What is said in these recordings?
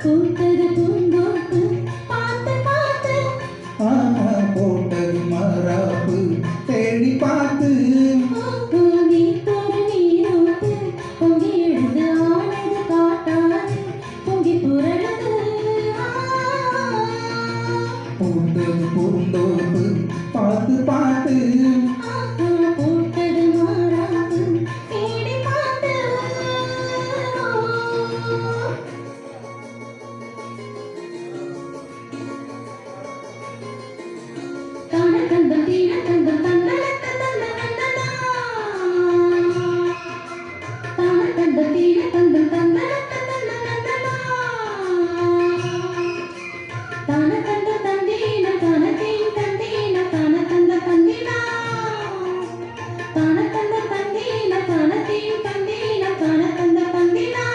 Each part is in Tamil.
பூத்தது பூந்தோப்பு பார்த்து பார்த்து போட்டது மராப்பு தேடி பார்த்து நீ தொரு நீரோட்டு பொங்கி எழுது ஆனது காட்டாது பொங்கி புரளுது பூத்தது பூந்தோப்பு பார்த்து பார்த்து போட்டது மராப்பு தேடி பார்த்து தந்தம் தீன தந்தம் தந்தனத்த தந்தம் தந்தனா தந்தம் தீன தந்தம் தந்தனத்த தந்தம் தந்தனா தான தந்த தந்தீன தான தீன் தந்தீன தான தந்த தந்தினா தான தந்த தந்தீன தான தீன் தந்தீன தான தந்த தந்தினா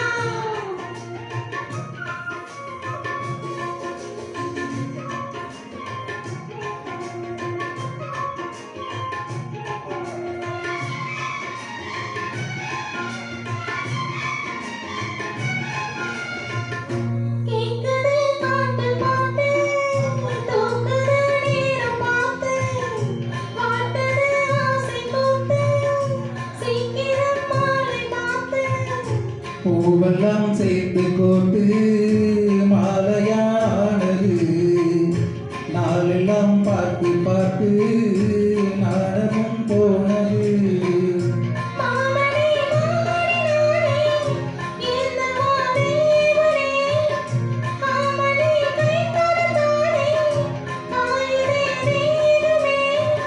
பூவெல்லாம் சேர்த்து கோட்டு மாலையானது நாளெல்லாம் பார்த்து பார்த்து நாடகம் போனது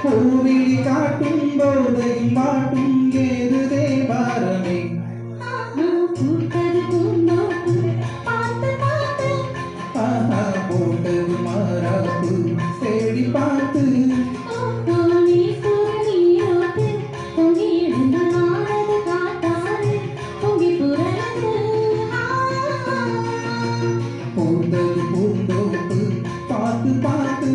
பூவிழி காட்டும் போதையும் மாட்டும் ஏறுதே பாரமே போட்டது மராப்பு தேடி பார்த்து போட்டது பூந்தோப்பு பார்த்து பார்த்து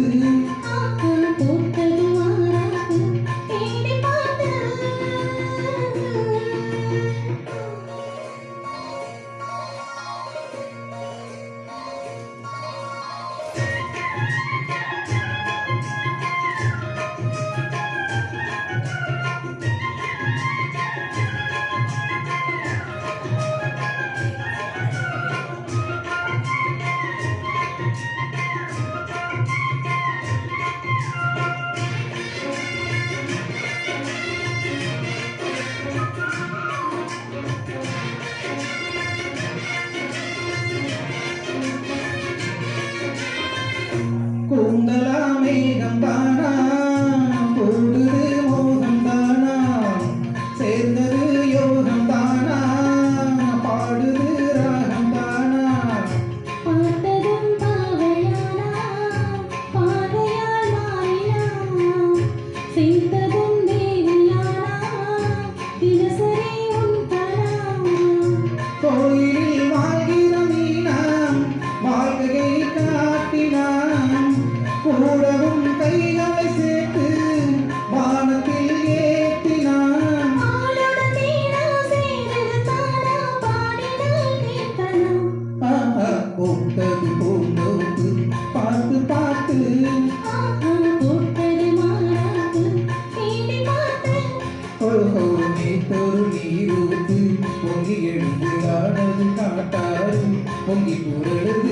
கூந்தலா மேகம் தானா போடுது மோகம் தானா சேர்ந்தது யோகம் தானா பாடுது ராகம் தானா பார்த்ததும் பாவையானா பாதையால் மாறினா செய்ததும் தேவியானா தினசரி உன் தனா கோயிலில் வாழ்கிற மீனாம் வாழ்கையை காட்டினான் கூடவும் கைகளை சேர்த்து வானத்தில் ஏற்றினான் போட்டது பூந்தோப்பு பார்த்து பார்த்து ஓஹோ நீத்தொரு நீரூத்து பொங்கி எழுந்து ஆனது காட்டாறு பொங்கி புரளுது